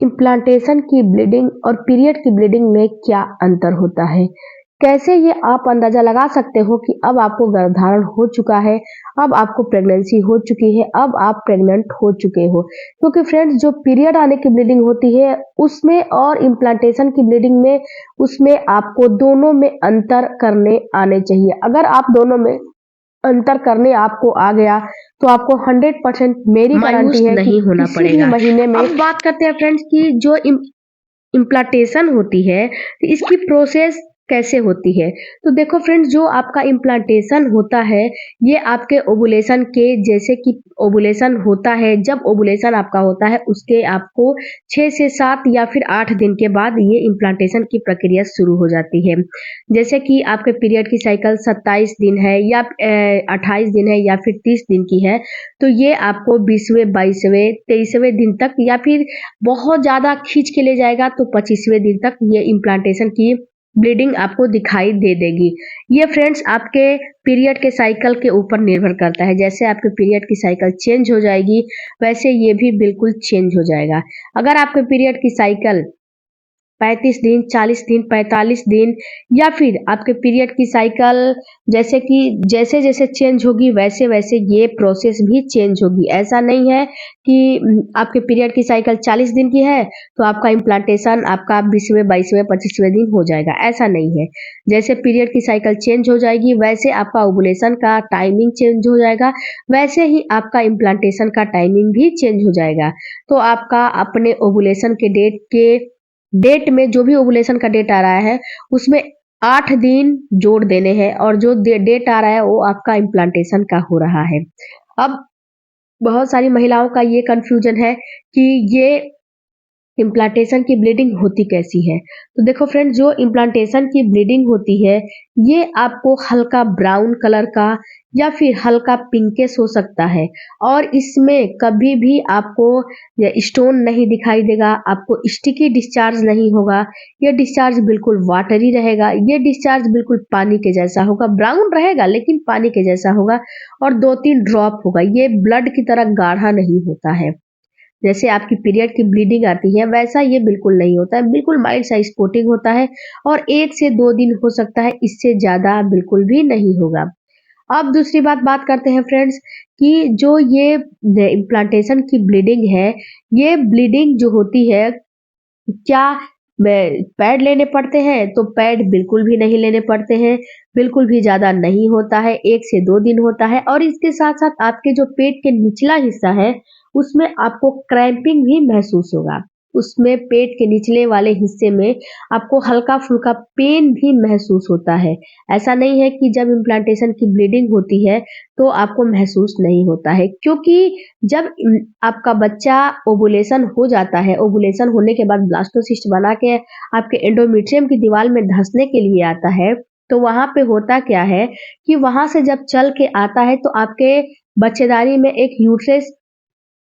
Implantation की bleeding और period की ब्लीडिंग में क्या अंतर होता है? कैसे ये आप अंदाज़ा लगा सकते हो कि अब आपको गर्भधारण हो चुका है, अब आपको प्रेगनेंसी हो चुकी है, अब आप प्रेग्नेंट हो चुके हो। क्योंकि फ्रेंड्स जो पीरियड आने की ब्लीडिंग होती है उसमें और इम्प्लांटेशन की ब्लीडिंग में उसमें आपको दोनों में अंतर करने आने चाहिए। अगर आप दोनों में अंतर करने आपको आ गया तो आपको 100% मेरी मायूस गारंटी है कि नहीं होना किसी भी पड़ेगा। महीने में अब बात करते हैं फ्रेंड्स कि जो इम्प्लांटेशन होती है, तो इसकी प्रोसेस कैसे होती है? तो देखो फ्रेंड्स, जो आपका इम्प्लांटेशन होता है, ये आपके ओवुलेशन के जैसे कि ओवुलेशन होता है, जब ओवुलेशन आपका होता है, उसके आपको 6 से 7 या फिर 8 दिन के बाद ये इम्प्लांटेशन की प्रक्रिया शुरू हो जाती है। जैसे कि आपके पीरियड की साइकिल 27 दिन है या 28 दिन है या फिर 30 दिन की है, तो ये आपको 20वें, 22वें, 23वें दिन तक या फिर बहुत ज़्यादा खींच के ले जाएगा तो 25वें दिन तक ये इम्प्लांटेशन की ब्लीडिंग आपको दिखाई दे देगी। ये फ्रेंड्स आपके पीरियड के साइकिल के ऊपर निर्भर करता है। जैसे आपके पीरियड की साइकिल चेंज हो जाएगी, वैसे ये भी बिल्कुल चेंज हो जाएगा। अगर आपके पीरियड की साइकिल 35 दिन, 40 दिन, 45 दिन या फिर आपके पीरियड की साइकिल जैसे कि जैसे-जैसे चेंज होगी वैसे-वैसे ये प्रोसेस भी चेंज होगी। ऐसा नहीं है कि आपके पीरियड की साइकिल 40 दिन की है तो आपका इम्प्लांटेशन आपका 20वें, 22वें, 25वें दिन हो जाएगा, ऐसा नहीं है। जैसे पीरियड की साइकिल चेंज हो जाएगी वैसे आपका ओवुलेशन का टाइमिंग चेंज हो जाएगा, वैसे ही आपका इम्प्लांटेशन का टाइमिंग भी चेंज हो जाएगा। तो आपका अपने ओवुलेशन के डेट में जो भी ओवुलेशन का डेट आ रहा है उसमें 8 दिन जोड़ देने हैं और जो डेट आ रहा है वो आपका इम्प्लांटेशन का हो रहा है। अब बहुत सारी महिलाओं का ये कन्फ्यूजन है कि ये इम्प्लांटेशन की ब्लीडिंग होती कैसी है? तो देखो फ्रेंड्स, जो इम्प्लांटेशन की ब्लीडिंग होती है, ये आपको हल्का ब्राउन कलर का या फिर हल्का पिंकिश हो सकता है और इसमें कभी भी आपको ये स्टोन नहीं दिखाई देगा, आपको स्टिकी डिस्चार्ज नहीं होगा, ये डिस्चार्ज बिल्कुल वाटरी रहेगा, ये डिस्चार्ज बिल्कुल पानी के जैसा होगा, ब्राउन रहेगा लेकिन पानी के जैसा होगा और 2-3 ड्रॉप होगा, ये ब्लड की तरह गाढ़ा नहीं होता है। जैसे आपकी पीरियड की ब्लीडिंग आती है वैसा ये बिल्कुल नहीं होता है, बिल्कुल माइल्ड सा स्पॉटिंग होता है और 1 से 2 दिन हो सकता है, इससे ज़्यादा बिल्कुल भी नहीं होगा। अब दूसरी बात करते हैं फ्रेंड्स कि जो ये इम्प्लांटेशन की ब्लीडिंग है, ये ब्लीडिंग जो होती है क्या पैड लेने पड़ते हैं? तो पैड बिल्कुल भी नहीं लेने पड़ते हैं, बिल्कुल भी ज़्यादा नहीं होता है, 1 से 2 दिन होता है और इसके साथ-साथ आपके जो पेट के निचला हिस्सा है, उसमें आपको क्रैम्पिंग भी महसूस होगा। उसमें पेट के निचले वाले हिस्से में आपको हल्का-फुल्का पेन भी महसूस होता है। ऐसा नहीं है कि जब इम्प्लांटेशन की ब्लीडिंग होती है, तो आपको महसूस नहीं होता है क्योंकि जब आपका बच्चा ओवुलेशन हो जाता है, ओवुलेशन होने के बाद ब्लास्टोसिस्ट बना के आपके एंडोमेट्रियम की दीवार में धँसने के लिए आता है, तो वहाँ पे होता क्या है कि वहाँ से जब चल के आता है तो आपके बच्चेदानी में एक यूट्रस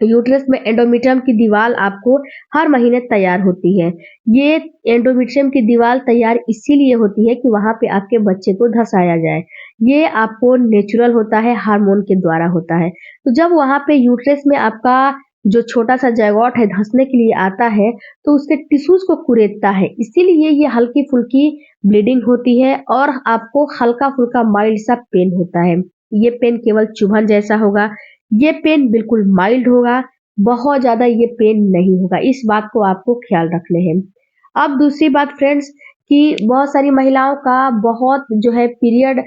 यूट्रस में एंडोमेट्रियम की दीवार आपको हर महीने तैयार होती है। ये एंडोमेट्रियम की दीवार तैयार इसीलिए होती है कि वहाँ पे आपके बच्चे को धँसाया जाए। ये आपको नेचुरल होता है, हार्मोन के द्वारा होता है। तो जब वहाँ पे यूट्रस में आपका जो छोटा-सा ज़ायगोट है धँसने के लिए आता है, तो उसके टिश्यूज़ को कुरेदता है। इसीलिए ये हल्की-फुल्की ब्लीडिंग होती है और आपको हल्का-फुल्का माइल्ड सा पेन होता है। ये पेन केवल चुभन जैसा होगा, ये पेन बिल्कुल माइल्ड होगा, बहुत ज़्यादा ये पेन नहीं होगा, इस बात को आपको ख्याल रखने हैं। अब दूसरी बात फ्रेंड्स कि बहुत सारी महिलाओं का बहुत जो है पीरियड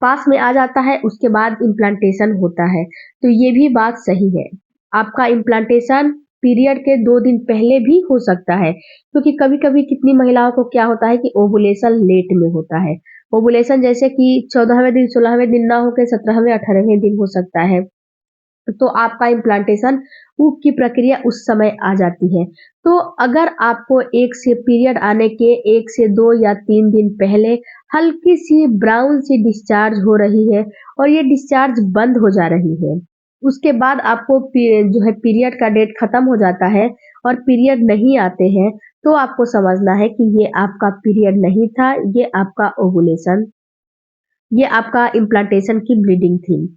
पास में आ जाता है, उसके बाद इम्प्लांटेशन होता है, तो ये भी बात सही है। आपका इम्प्लांटेशन पीरियड के 2 दिन पहले भी हो सकता है, क्योंकि कभी-कभी कितनी महिलाओं को क्या होता है कि ओवुलेशन लेट में होता है। ओवुलेशन जैसे कि 14वें दिन, 16वें दिन ना होके 17वें, 18वें दिन हो सकता है। तो आपका इम्प्लांटेशन की प्रक्रिया उस समय आ जाती है। तो अगर आपको एक से पीरियड आने के 1 से 2 या 3 दिन पहले हल्की-सी ब्राउन सी डिस्चार्ज हो रही है और ये डिस्चार्ज बंद हो जा रही है, उसके बाद आपको जो है पीरियड का डेट खत्म हो जाता है और पीरियड नहीं आते हैं, तो आपको समझना है कि ये आपका पीरियड नहीं था, ये आपका ओवुलेशन ये आपका इम्प्लांटेशन की ब्लीडिंग थी।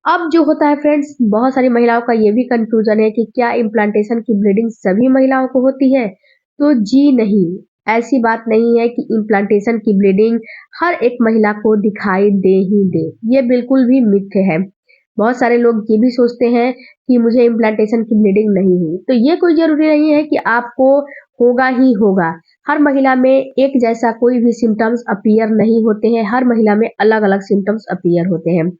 अब जो होता है फ्रेंड्स, बहुत सारी महिलाओं का ये भी कंफ्यूजन है कि क्या इम्प्लांटेशन की ब्लीडिंग सभी महिलाओं को होती है? तो जी नहीं, ऐसी बात नहीं है कि इम्प्लांटेशन की ब्लीडिंग हर एक महिला को दिखाई दे ही दे। ये बिल्कुल भी मिथ्य है। बहुत सारे लोग ये भी सोचते हैं कि मुझे इम्प्लांटेशन की ब्लीडिंग नहीं हुई, तो ये कोई जरूरी नहीं है कि आपको होगा ही होगा। हर महिला में एक जैसा कोई भी सिम्टम्स अपीयर नहीं होते हैं, हर महिला में अलग अलग सिम्टम्स अपीयर होते हैं।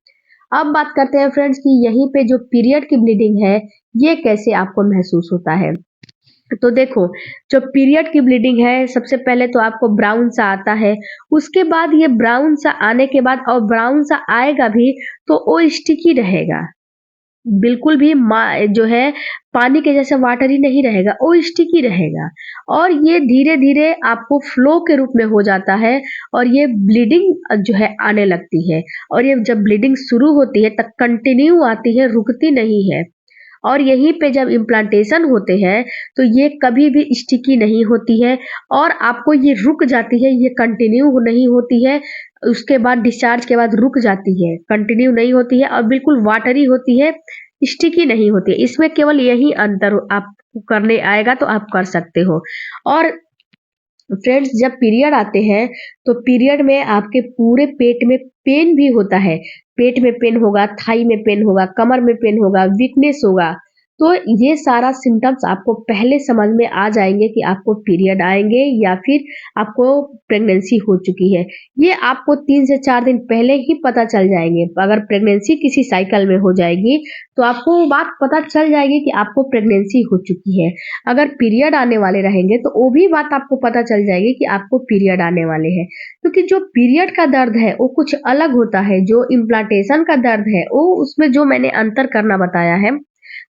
अब बात करते हैं फ्रेंड्स कि यहीं पे जो पीरियड की ब्लीडिंग है, ये कैसे आपको महसूस होता है। तो देखो, जो पीरियड की ब्लीडिंग है, सबसे पहले तो आपको ब्राउन सा आता है। उसके बाद ये ब्राउन सा आने के बाद, और ब्राउन सा आएगा भी तो वो स्टिकी रहेगा। बिल्कुल भी जो है पानी के जैसा वाटरी नहीं रहेगा, वो स्टिकी रहेगा। और ये धीरे-धीरे आपको फ्लो के रूप में हो जाता है, और ये ब्लीडिंग जो है आने लगती है। और ये जब ब्लीडिंग शुरू होती है तब कंटिन्यू आती है, रुकती नहीं है। और यहीं पे जब इम्प्लांटेशन होते हैं तो ये कभी भी स्टिकी नहीं होती है, और आपको ये रुक जाती है, ये कंटिन्यू नहीं होती है। उसके बाद डिस्चार्ज के बाद रुक जाती है, कंटिन्यू नहीं होती है, और बिल्कुल वाटरी होती है, स्टिकी नहीं होती है। इसमें केवल यही अंतर आपको करने आएगा तो आप कर सकते हो। और फ्रेंड्स, जब पीरियड आते हैं तो पीरियड में आपके पूरे पेट में पेन भी होता है। पेट में पेन होगा, थाई में पेन होगा, कमर में पेन होगा, वीकनेस होगा। तो ये सारा सिम्टम्स आपको पहले समझ में आ जाएँगे कि आपको पीरियड आएँगे या फिर आपको प्रेगनेंसी हो चुकी है। ये आपको 3 से 4 दिन पहले ही पता चल जाएँगे। अगर प्रेगनेंसी किसी साइकिल में हो जाएगी तो आपको वो बात पता चल जाएगी कि आपको प्रेगनेंसी हो चुकी है। अगर पीरियड आने वाले रहेंगे तो वो भी बात आपको पता चल जाएगी कि आपको पीरियड आने वाले हैं। क्योंकि जो पीरियड का दर्द है वो कुछ अलग होता है, जो इम्प्लांटेशन का दर्द है वो उसमें जो मैंने अंतर करना बताया है,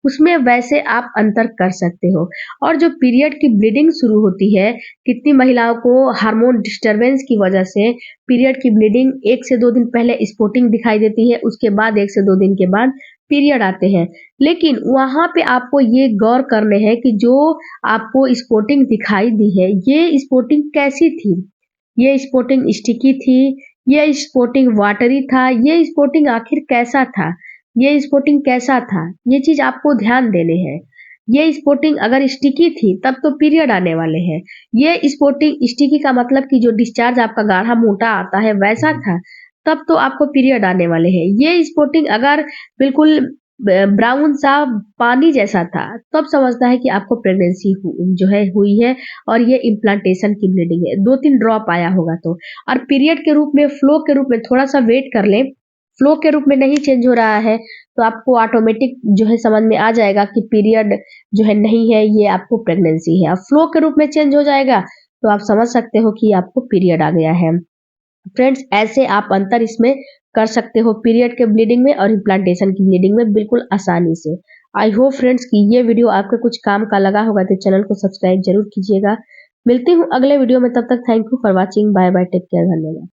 उसमें वैसे आप अंतर कर सकते हो। और जो पीरियड की ब्लीडिंग शुरू होती है, कितनी महिलाओं को हार्मोन डिस्टरबेंस की वजह से पीरियड की ब्लीडिंग 1 से 2 दिन पहले स्पॉटिंग दिखाई देती है, उसके बाद 1 से 2 दिन के बाद पीरियड आते हैं। लेकिन वहाँ पे आपको ये गौर करने हैं कि जो आपको स्पॉटिंग दिखाई दी है, ये स्पॉटिंग कैसी थी? ये स्पॉटिंग स्टिकी थी, ये स्पॉटिंग वाटरी था, ये स्पॉटिंग आखिर कैसा था? ये स्पॉटिंग कैसा था? ये चीज़ आपको ध्यान देने हैं। ये स्पॉटिंग अगर स्टिकी थी तब तो पीरियड आने वाले हैं। ये स्पॉटिंग स्टिकी का मतलब कि जो डिस्चार्ज आपका गाढ़ा मोटा आता है वैसा था, तब तो आपको पीरियड आने वाले हैं। ये स्पॉटिंग अगर बिल्कुल ब्राउन सा पानी जैसा था, तब समझना है कि आपको प्रेगनेंसी जो है हुई है, और ये इम्प्लांटेशन की ब्लीडिंग है। 2-3 ड्रॉप आया होगा तो। और पीरियड के रूप में, फ्लो के रूप में थोड़ा सा वेट कर लें, फ्लो के रूप में नहीं चेंज हो रहा है तो आपको ऑटोमेटिक जो है समझ में आ जाएगा कि पीरियड जो है नहीं है, ये आपको प्रेगनेंसी है। और फ्लो के रूप में चेंज हो जाएगा तो आप समझ सकते हो कि आपको पीरियड आ गया है। फ्रेंड्स, ऐसे आप अंतर इसमें कर सकते हो पीरियड के ब्लीडिंग में और इम्प्लांटेशन की ब्लीडिंग में बिल्कुल आसानी से। आई होप फ्रेंड्स कि ये वीडियो आपके कुछ काम का लगा होगा, तो चैनल को सब्सक्राइब जरूर कीजिएगा। मिलती हूँ अगले वीडियो में, तब तक thank you for watching. Bye bye, take care, धन्यवाद।